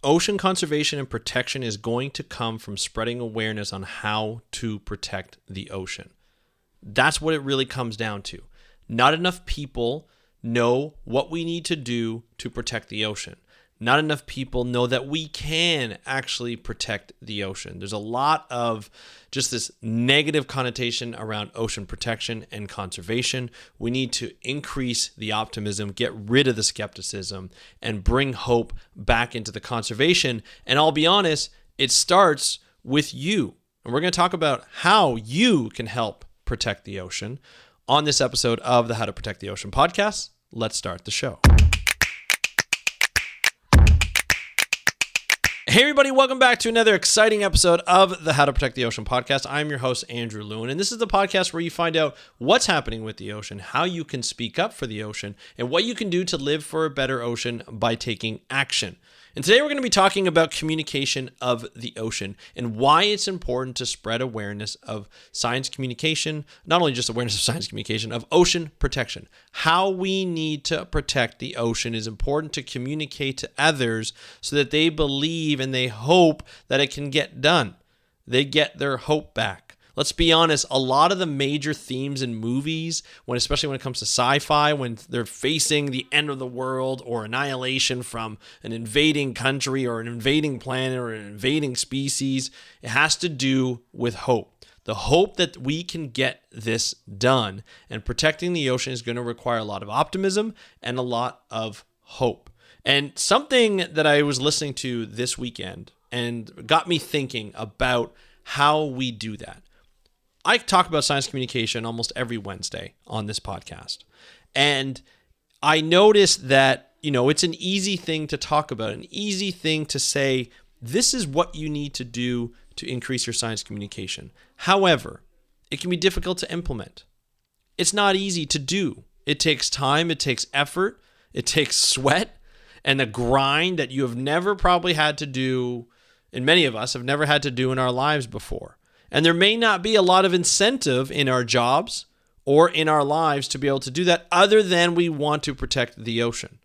Ocean conservation and protection is going to come from spreading awareness on how to protect the ocean. That's what it really comes down to. Not enough people know what we need to do to protect the ocean. Not enough people know that we can actually protect the ocean. There's a lot of just this negative connotation around ocean protection and conservation. We need to increase the optimism, get rid of the skepticism, and bring hope back into the conservation. And I'll be honest, it starts with you. And we're going to talk about how you can help protect the ocean on this episode of the How to Protect the Ocean podcast. Let's start the show. Hey everybody, welcome back to another exciting episode of the How to Protect the Ocean podcast. I'm your host, Andrew Lewin, and this is the podcast where you find out what's happening with the ocean, how you can speak up for the ocean, and what you can do to live for a better ocean by taking action. And today we're going to be talking about communication of the ocean and why it's important to spread awareness of science communication, not only just awareness of science communication, of ocean protection. How we need to protect the ocean is important to communicate to others so that they believe and they hope that it can get done. They get their hope back. Let's be honest, a lot of the major themes in movies, especially when it comes to sci-fi, when they're facing the end of the world or annihilation from an invading country or an invading planet or an invading species, it has to do with hope. The hope that we can get this done, and protecting the ocean is going to require a lot of optimism and a lot of hope. And something that I was listening to this weekend and got me thinking about how we do that. I talk about science communication almost every Wednesday on this podcast. And I noticed that, it's an easy thing to talk about, an easy thing to say, this is what you need to do to increase your science communication. However, it can be difficult to implement. It's not easy to do. It takes time, it takes effort, it takes sweat, and the grind that you have never probably had to do, and many of us have never had to do in our lives before. And there may not be a lot of incentive in our jobs or in our lives to be able to do that other than we want to protect the ocean.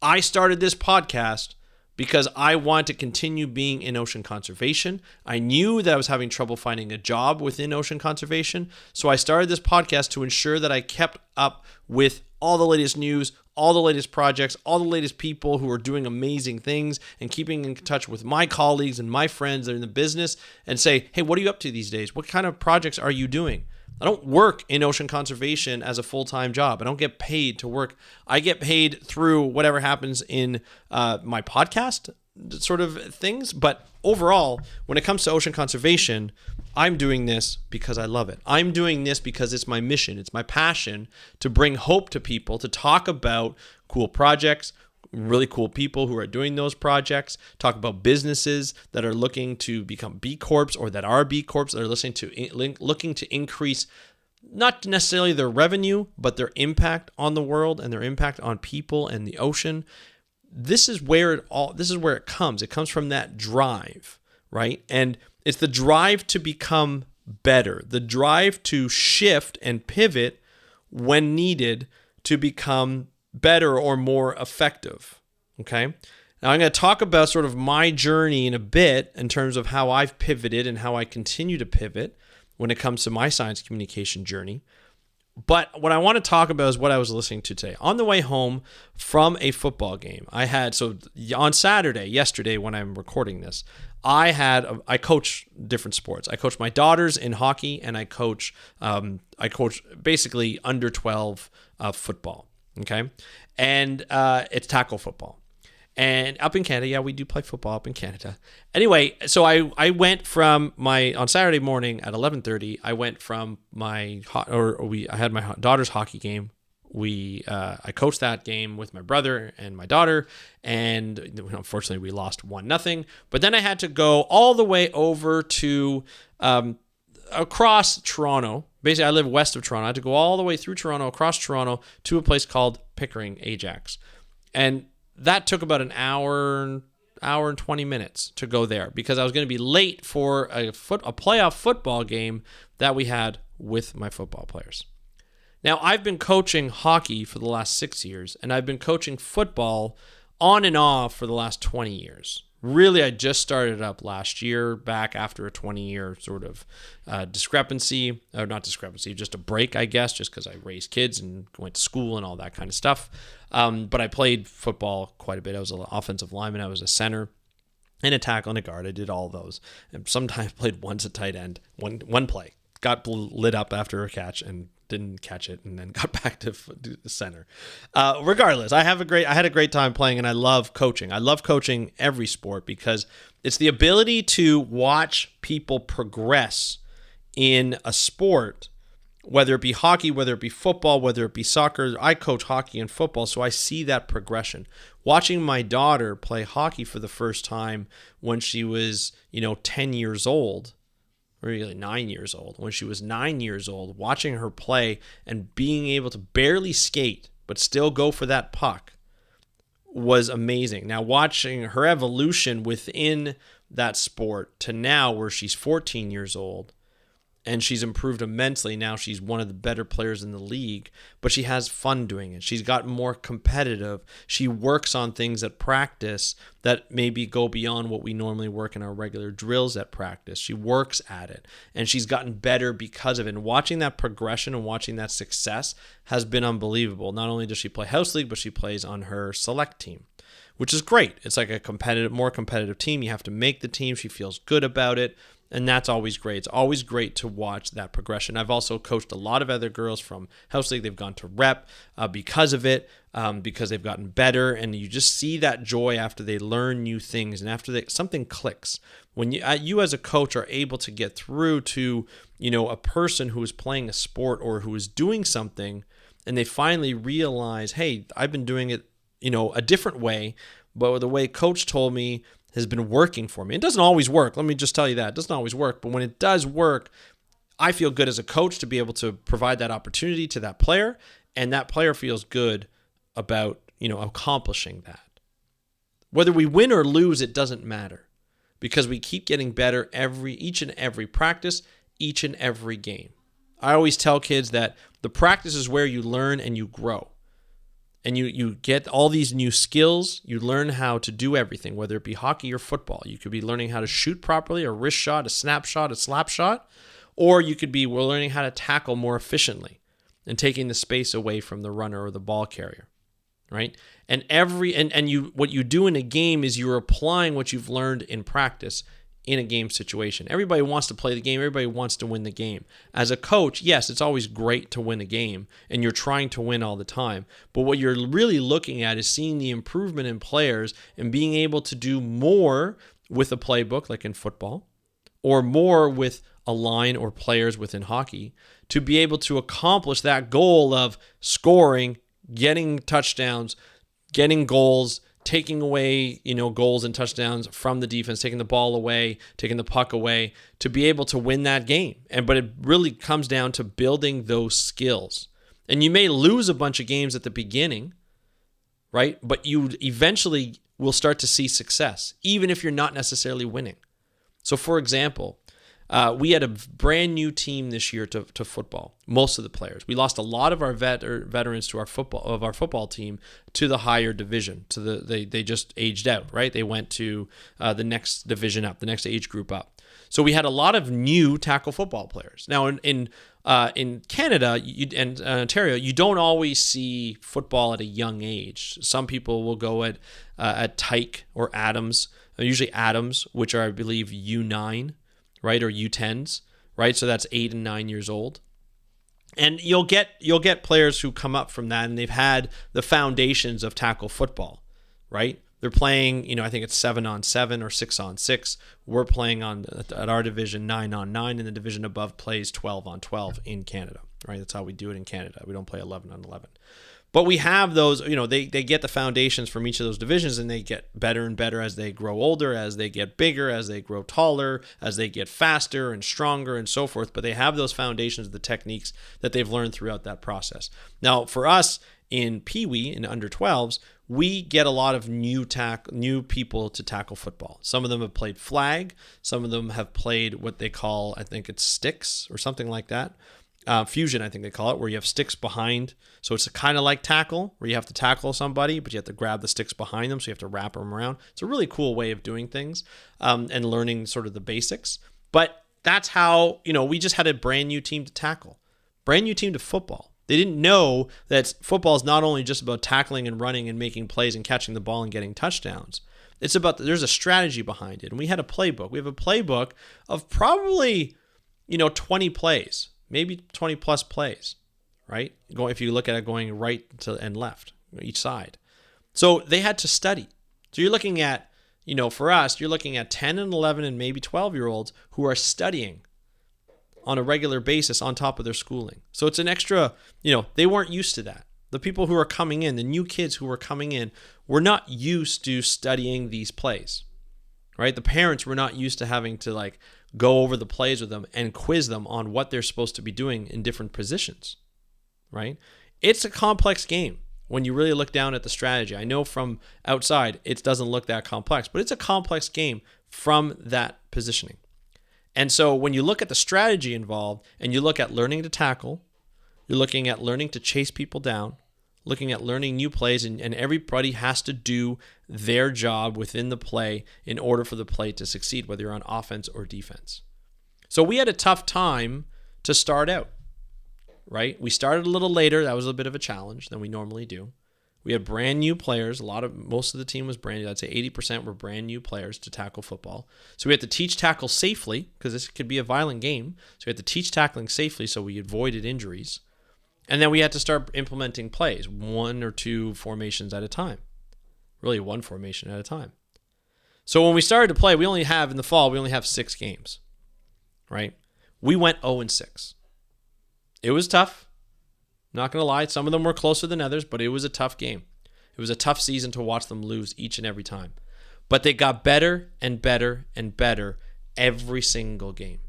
I started this podcast because I want to continue being in ocean conservation. I knew that I was having trouble finding a job within ocean conservation. So I started this podcast to ensure that I kept up with all the latest news, all the latest projects, all the latest people who are doing amazing things, and keeping in touch with my colleagues and my friends that are in the business and say, hey, what are you up to these days? What kind of projects are you doing? I don't work in ocean conservation as a full-time job. I don't get paid to work. I get paid through whatever happens in my podcast sort of things. But overall, when it comes to ocean conservation, I'm doing this because I love it. I'm doing this because it's my mission. It's my passion to bring hope to people, to talk about cool projects, really cool people who are doing those projects, talk about businesses that are looking to become B Corps or that are B Corps that are looking to increase not necessarily their revenue, but their impact on the world and their impact on people and the ocean. This is where it comes. It comes from that drive, right? And it's the drive to become better, the drive to shift and pivot when needed to become better or more effective, okay? Now I'm going to talk about sort of my journey in a bit in terms of how I've pivoted and how I continue to pivot when it comes to my science communication journey. But what I want to talk about is what I was listening to today. On the way home from a football game, on Saturday, yesterday when I'm recording this, I coach different sports. I coach my daughters in hockey, and I coach basically under 12 football. Okay, and it's tackle football. And up in Canada, we do play football up in Canada. Anyway, so I went from on Saturday morning at 11:30. I went from I had my daughter's hockey game. I coached that game with my brother and my daughter, and unfortunately we lost 1-0. But then I had to go all the way over to across Toronto. Basically, I live west of Toronto. I had to go all the way through Toronto, across Toronto, to a place called Pickering, Ajax. And that took about an hour and 20 minutes to go there because I was going to be late for a playoff football game that we had with my football players. Now, I've been coaching hockey for the last 6 years, and I've been coaching football on and off for the last 20 years. Really, I just started up last year, back after a 20-year sort of discrepancy, or not discrepancy, just a break, I guess, just because I raised kids and went to school and all that kind of stuff. But I played football quite a bit. I was an offensive lineman. I was a center and a tackle and a guard. I did all those. And sometimes played once at tight end, one play. Got lit up after a catch and didn't catch it, and then got back to the center. Regardless, I had a great time playing, and I love coaching. I love coaching every sport because it's the ability to watch people progress in a sport, whether it be hockey, whether it be football, whether it be soccer. I coach hockey and football, so I see that progression. Watching my daughter play hockey for the first time when she was, 10 years old, really 9 years old, when she was 9 years old, watching her play and being able to barely skate but still go for that puck was amazing. Now, watching her evolution within that sport to now where she's 14 years old and she's improved immensely. Now she's one of the better players in the league, but she has fun doing it. She's gotten more competitive. She works on things at practice that maybe go beyond what we normally work in our regular drills at practice. She works at it, and she's gotten better because of it. And watching that progression and watching that success has been unbelievable. Not only does she play house league, but she plays on her select team, which is great. It's like a more competitive team. You have to make the team. She feels good about it. And that's always great. It's always great to watch that progression. I've also coached a lot of other girls from house league. They've gone to rep because of it, because they've gotten better. And you just see that joy after they learn new things and after something clicks. When you as a coach are able to get through to, a person who is playing a sport or who is doing something, and they finally realize, hey, I've been doing it, a different way, but the way coach told me has been working for me. It doesn't always work. Let me just tell you that. It doesn't always work. But when it does work, I feel good as a coach to be able to provide that opportunity to that player, and that player feels good about, accomplishing that. Whether we win or lose, it doesn't matter because we keep getting better each and every practice, each and every game. I always tell kids that the practice is where you learn and you grow. And you get all these new skills. You learn how to do everything, whether it be hockey or football. You could be learning how to shoot properly, a wrist shot, a snap shot, a slap shot, or you could be learning how to tackle more efficiently and taking the space away from the runner or the ball carrier, right? And what you do in a game is you're applying what you've learned in practice in a game situation. Everybody wants to play the game. Everybody wants to win the game. As a coach, yes, it's always great to win a game, and you're trying to win all the time. But what you're really looking at is seeing the improvement in players and being able to do more with a playbook, like in football, or more with a line or players within hockey, to be able to accomplish that goal of scoring, getting touchdowns, getting goals, taking away, goals and touchdowns from the defense, taking the ball away, taking the puck away, to be able to win that game. But it really comes down to building those skills. And you may lose a bunch of games at the beginning, right? But you eventually will start to see success, even if you're not necessarily winning. So, for example, we had a brand new team this year to football. Most of the players. We lost a lot of our veterans to our football team to the higher division. They just aged out, right? They went to the next division up, the next age group up. So we had a lot of new tackle football players. Now in Canada and Ontario, you don't always see football at a young age. Some people will go at Tyke or Adams, usually Adams, which are I believe U9. Right, or U10s, right? So that's 8 and 9 years old. And you'll get players who come up from that, and they've had the foundations of tackle football, right? They're playing, I think it's 7-on-7 or 6-on-6. We're playing at our division 9-on-9, and the division above plays 12-on-12 in Canada, right? That's how we do it in Canada. We don't play 11-on-11. But we have those, they get the foundations from each of those divisions, and they get better and better as they grow older, as they get bigger, as they grow taller, as they get faster and stronger and so forth. But they have those foundations, the techniques that they've learned throughout that process. Now, for us in Pee Wee, in under 12s, we get a lot of new people to tackle football. Some of them have played flag. Some of them have played what they call, I think it's sticks or something like that. fusion, I think they call it, where you have sticks behind. So it's kind of like tackle, where you have to tackle somebody, but you have to grab the sticks behind them, so you have to wrap them around. It's a really cool way of doing things and learning sort of the basics. But that's how, we just had a brand new team to tackle, brand new team to football. They didn't know that football is not only just about tackling and running and making plays and catching the ball and getting touchdowns. It's about, there's a strategy behind it. And we had a playbook. We have a playbook of probably, 20 plays. Maybe 20 plus plays, right? If you look at it going right to and left, each side. So they had to study. So you're looking at, for us, you're looking at 10 and 11 and maybe 12-year-olds who are studying on a regular basis on top of their schooling. So it's an extra, they weren't used to that. The people who are coming in, the new kids who were coming in, were not used to studying these plays, right? The parents were not used to having to go over the plays with them and quiz them on what they're supposed to be doing in different positions, right? It's a complex game when you really look down at the strategy. I know from outside it doesn't look that complex, but it's a complex game from that positioning. And so when you look at the strategy involved and you look at learning to tackle, you're looking at learning to chase people down, looking at learning new plays, and everybody has to do their job within the play in order for the play to succeed, whether you're on offense or defense. So we had a tough time to start out, right? We started a little later. That was a bit of a challenge than we normally do. We had brand new players. Most of the team was brand new. I'd say 80% were brand new players to tackle football. So we had to teach tackle safely, because this could be a violent game. So we had to teach tackling safely so we avoided injuries. And then we had to start implementing plays, 1 or 2 formations at a time. Really 1 formation at a time. So when we started to play, in the fall, we only have 6 games, right? We went 0-6. It was tough. Not going to lie. Some of them were closer than others, but it was a tough game. It was a tough season to watch them lose each and every time. But they got better and better and better every single game.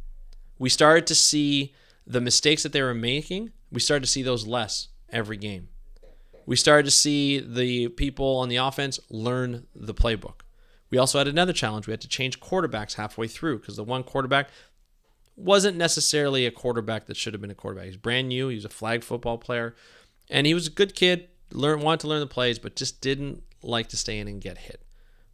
We started to see the mistakes that they were making. We started to see those less every game. We started to see the people on the offense learn the playbook. We also had another challenge. We had to change quarterbacks halfway through because the one quarterback wasn't necessarily a quarterback that should have been a quarterback. He's brand new. He was a flag football player. And he was a good kid, wanted to learn the plays, but just didn't like to stay in and get hit.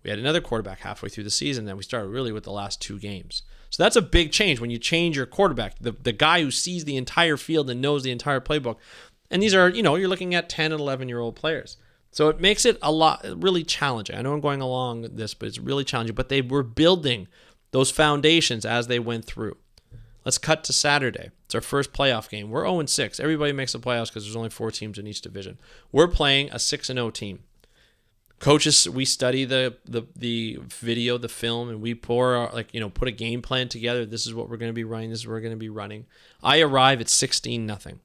We had another quarterback halfway through the season, and we started really with the last 2 games. So that's a big change when you change your quarterback, the guy who sees the entire field and knows the entire playbook. And these are, you're looking at 10 and 11-year-old players. So it makes it really challenging. I know I'm going along this, but it's really challenging. But they were building those foundations as they went through. Let's cut to Saturday. It's our first playoff game. We're 0-6. Everybody makes the playoffs because there's only 4 teams in each division. We're playing a 6-0 team. Coaches, we study the video, the film, and we put a game plan together. This is what we're going to be running. This is what we're going to be running. I arrive at 16-0.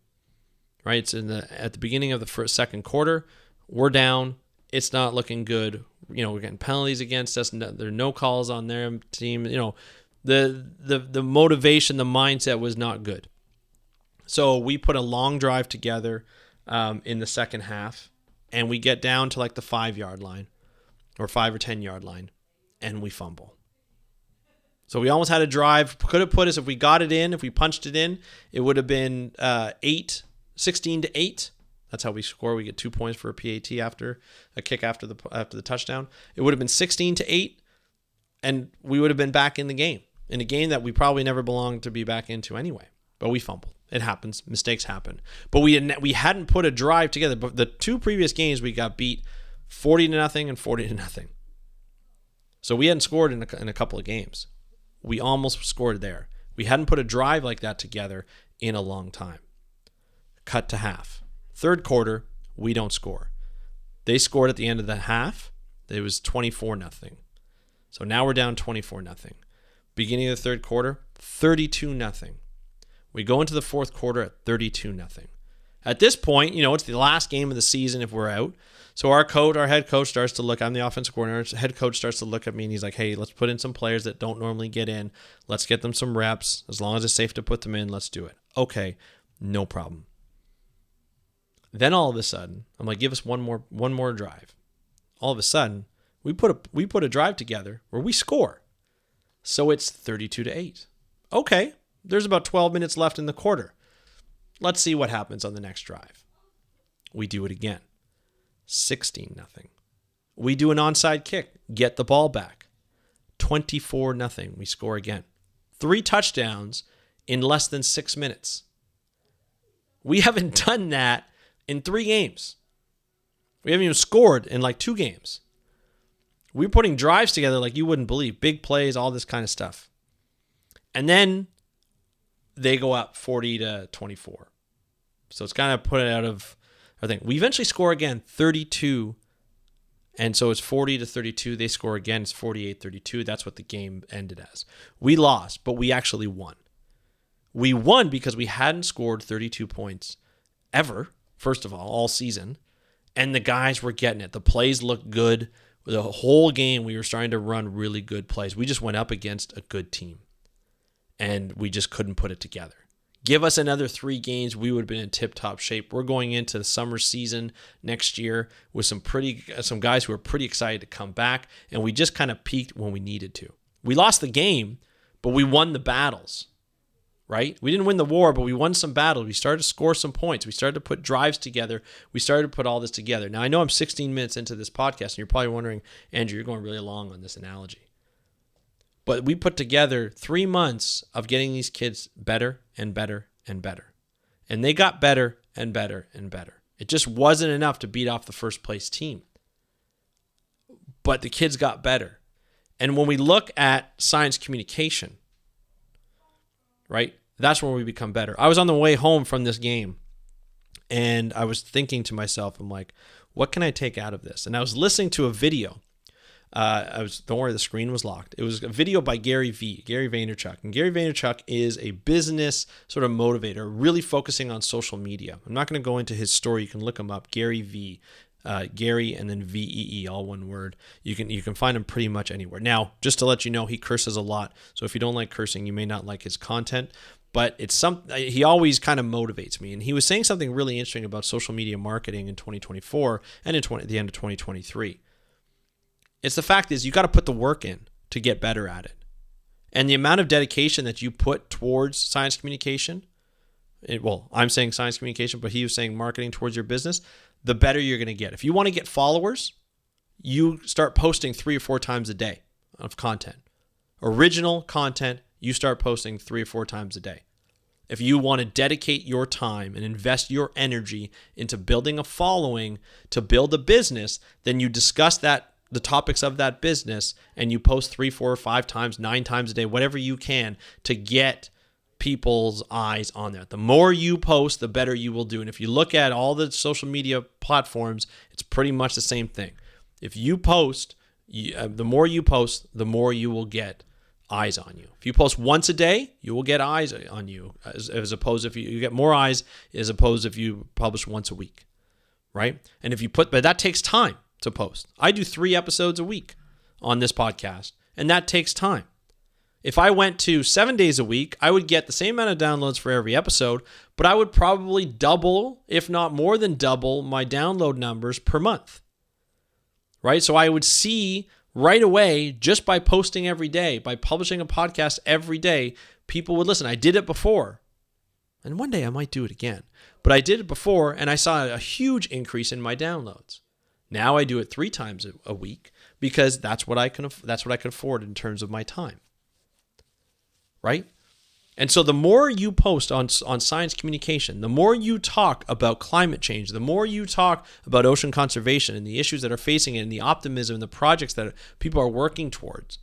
Right? It's at the beginning of the second quarter. We're down. It's not looking good. We're getting penalties against us. There are no calls on their team. The motivation, the mindset was not good. So we put a long drive together in the second half, and we get down to the 5-yard line or 5 or 10-yard line, and we fumble. So we almost had a drive. Could have put us, if we got it in, if we punched it in, it would have been 16-8. That's how we score. We get 2 points for a PAT after a kick after the touchdown. It would have been 16-8, and we would have been back in the game. In a game that we probably never belonged to be back into anyway. But we fumbled. It happens. Mistakes happen. But we hadn't put a drive together. But the 2 previous games, we got beat 40-0 and 40-0. So we hadn't scored in a couple of games. We almost scored there. We hadn't put a drive like that together in a long time. Cut to half. Third quarter, we don't score. They scored at the end of the half. It was 24-0. So now we're down 24-0. Beginning of the third quarter, 32-0. We go into the fourth quarter at 32-0. At this point, it's the last game of the season if we're out. So our head coach starts to look, I'm the offensive coordinator, head coach starts to look at me and he's like, hey, let's put in some players that don't normally get in. Let's get them some reps. As long as it's safe to put them in, let's do it. Okay, no problem. Then all of a sudden, I'm like, give us one more drive. All of a sudden, we put a drive together where we score. So it's 32-8. Okay, there's about 12 minutes left in the quarter. Let's see what happens on the next drive. We do it again. 16-0. We do an onside kick, get the ball back. 24-0. We score again. 3 touchdowns in less than 6 minutes. We haven't done that in 3 games. We haven't even scored in like 2 games. We're putting drives together like you wouldn't believe. Big plays, all this kind of stuff. And then they go up 40-24. So it's kind of put it out of our thing. We eventually score again, 32. And so it's 40-32. They score again. It's 48-32. That's what the game ended as. We lost, but we actually won. We won because we hadn't scored 32 points ever, first of all season. And the guys were getting it. The plays looked good. The whole game, we were starting to run really good plays. We just went up against a good team. And we just couldn't put it together. Give us another 3 games, we would have been in tip-top shape. We're going into the summer season next year with some guys who are pretty excited to come back, and we just kind of peaked when we needed to. We lost the game, but we won the battles, right? We didn't win the war, but we won some battles. We started to score some points. We started to put drives together. We started to put all this together. Now, I know I'm 16 minutes into this podcast, and you're probably wondering, Andrew, you're going really long on this analogy. But we put together 3 months of getting these kids better and better and better. And they got better and better and better. It just wasn't enough to beat off the first place team. But the kids got better. And when we look at science communication, right, that's where we become better. I was on the way home from this game, and I was thinking to myself, I'm like, what can I take out of this? And I was listening to a video. Don't worry, the screen was locked. It was a video by Gary Vaynerchuk. And Gary Vaynerchuk is a business sort of motivator, really focusing on social media. I'm not going to go into his story. You can look him up, Gary V. Gary and then VEE, all one word. You can find him pretty much anywhere. Now, just to let you know, he curses a lot. So if you don't like cursing, you may not like his content. But he always kind of motivates me. And he was saying something really interesting about social media marketing in 2024 and at the end of 2023. It's the fact is you got to put the work in to get better at it. And the amount of dedication that you put towards science communication, I'm saying science communication, but he was saying marketing towards your business, the better you're going to get. If you want to get followers, you start posting 3 or 4 times a day of content. Original content, you start posting 3 or 4 times a day. If you want to dedicate your time and invest your energy into building a following to build a business, then you discuss the topics of that business, and you post 3, 4, 5 times, 9 times a day, whatever you can to get people's eyes on there. The more you post, the better you will do. And if you look at all the social media platforms, it's pretty much the same thing. If you post, the more you post, the more you will get eyes on you. If you post once a day, you will get eyes on you, as opposed if you get more eyes as opposed if you publish once a week, right? And but that takes time to post. I do 3 episodes a week on this podcast, and that takes time. If I went to 7 days a week, I would get the same amount of downloads for every episode, but I would probably double, if not more than double, my download numbers per month, right? So I would see right away, just by posting every day, by publishing a podcast every day, people would listen. I did it before, and one day I might do it again, but I did it before, and I saw a huge increase in my downloads. Now I do it 3 times a week because that's what I can afford in terms of my time, right? And so the more you post on science communication, the more you talk about climate change, the more you talk about ocean conservation and the issues that are facing it and the optimism and the projects that people are working towards,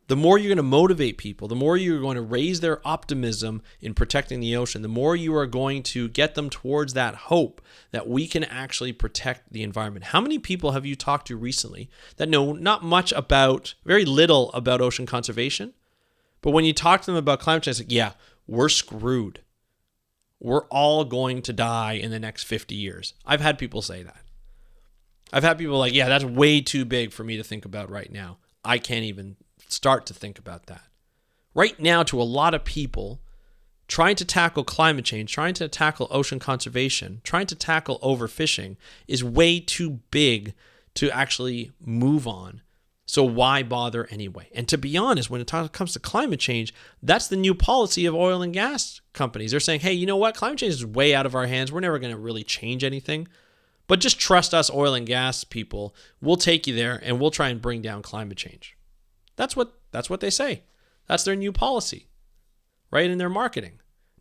the more you're going to motivate people, the more you're going to raise their optimism in protecting the ocean, the more you are going to get them towards that hope that we can actually protect the environment. How many people have you talked to recently that know very little about ocean conservation? But when you talk to them about climate change, it's like, yeah, we're screwed. We're all going to die in the next 50 years. I've had people say that. I've had people like, yeah, that's way too big for me to think about right now. I can't even start to think about that. Right now, to a lot of people, trying to tackle climate change, trying to tackle ocean conservation, trying to tackle overfishing is way too big to actually move on. So why bother anyway? And to be honest, when it comes to climate change, that's the new policy of oil and gas companies. They're saying, hey, you know what? Climate change is way out of our hands. We're never going to really change anything. But just trust us, oil and gas people. We'll take you there and we'll try and bring down climate change. That's what they say. That's their new policy, right? In their marketing.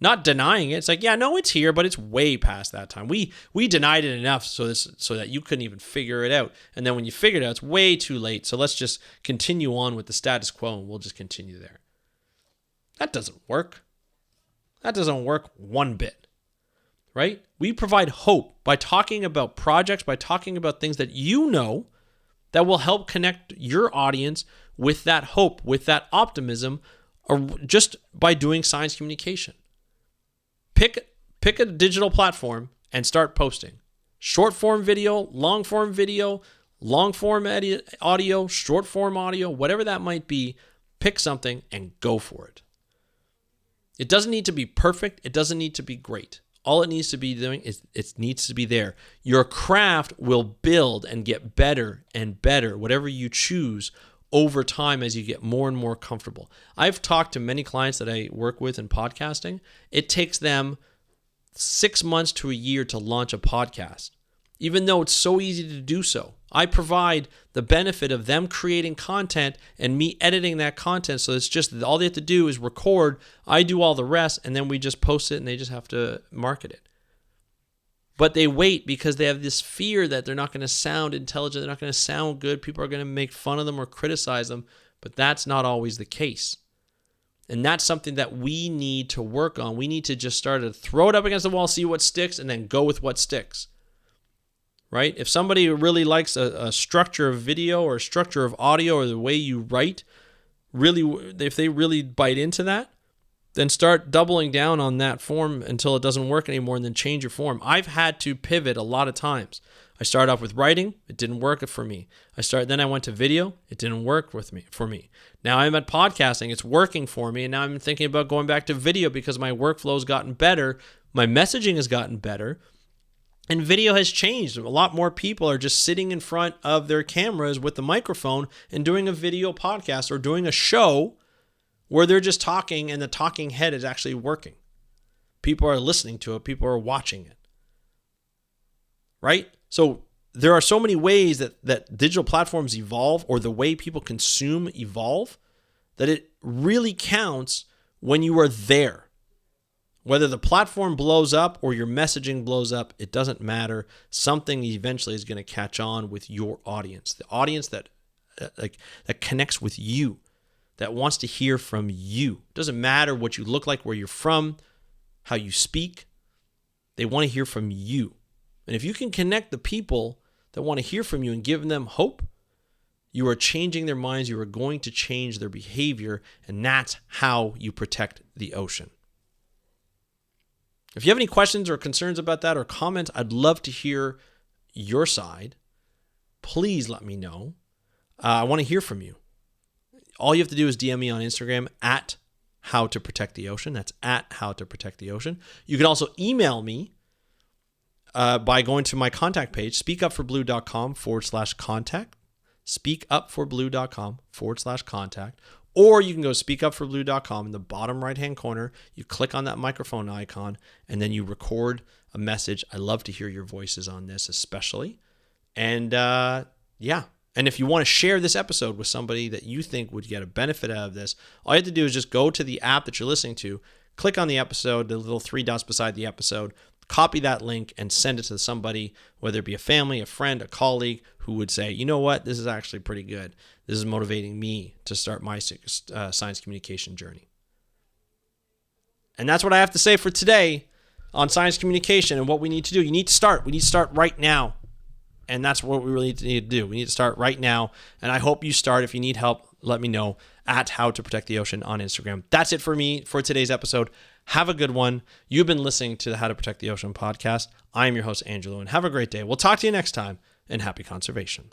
Not denying it. It's like, yeah, no, it's here, but it's way past that time. We denied it enough so that you couldn't even figure it out. And then when you figured it out, it's way too late. So let's just continue on with the status quo and we'll just continue there. That doesn't work. That doesn't work one bit, right? We provide hope by talking about projects, by talking about things that you know that will help connect your audience with that hope, with that optimism, or just by doing science communication. Pick a digital platform and start posting. Short form video, long form audio, short form audio, whatever that might be, pick something and go for it. It doesn't need to be perfect. It doesn't need to be great. All it needs to be doing is it needs to be there. Your craft will build and get better and better, whatever you choose, over time as you get more and more comfortable. I've talked to many clients that I work with in podcasting. It takes them 6 months to a year to launch a podcast, even though it's so easy to do so. I provide the benefit of them creating content and me editing that content. So it's just all they have to do is record. I do all the rest, and then we just post it and they just have to market it. But they wait because they have this fear that they're not going to sound intelligent, they're not going to sound good, people are going to make fun of them or criticize them, but that's not always the case. And that's something that we need to work on. We need to just start to throw it up against the wall, see what sticks, and then go with what sticks. Right? If somebody really likes a structure of video or a structure of audio or the way you write, if they really bite into that, then start doubling down on that form until it doesn't work anymore and then change your form. I've had to pivot a lot of times. I started off with writing. It didn't work for me. Then I went to video. It didn't work for me. Now I'm at podcasting. It's working for me. And now I'm thinking about going back to video because my workflow has gotten better. My messaging has gotten better. And video has changed. A lot more people are just sitting in front of their cameras with the microphone and doing a video podcast or doing a show where they're just talking and the talking head is actually working. People are listening to it. People are watching it. Right? So there are so many ways that digital platforms evolve, or the way people consume evolve, that it really counts when you are there. Whether the platform blows up or your messaging blows up, it doesn't matter. Something eventually is going to catch on with your audience. The audience that connects with you, that wants to hear from you. It doesn't matter what you look like, where you're from, how you speak. They want to hear from you. And if you can connect the people that want to hear from you and give them hope, you are changing their minds. You are going to change their behavior. And that's how you protect the ocean. If you have any questions or concerns about that or comments, I'd love to hear your side. Please let me know. I want to hear from you. All you have to do is DM me on Instagram at How to Protect the Ocean. That's at How to Protect the Ocean. You can also email me by going to my contact page, speakupforblue.com/contact, speakupforblue.com/contact. Or you can go speakupforblue.com in the bottom right-hand corner. You click on that microphone icon, and then you record a message. I love to hear your voices on this, especially. And yeah. And if you want to share this episode with somebody that you think would get a benefit out of this, all you have to do is just go to the app that you're listening to, click on the episode, the little 3 dots beside the episode, copy that link and send it to somebody, whether it be a family, a friend, a colleague, who would say, you know what, this is actually pretty good. This is motivating me to start my science communication journey. And that's what I have to say for today on science communication and what we need to do. You need to start. We need to start right now. And that's what we really need to do. We need to start right now. And I hope you start. If you need help, let me know at How to Protect the Ocean on Instagram. That's it for me for today's episode. Have a good one. You've been listening to the How to Protect the Ocean podcast. I am your host, Andrew Lewin. Have a great day. We'll talk to you next time, and happy conservation.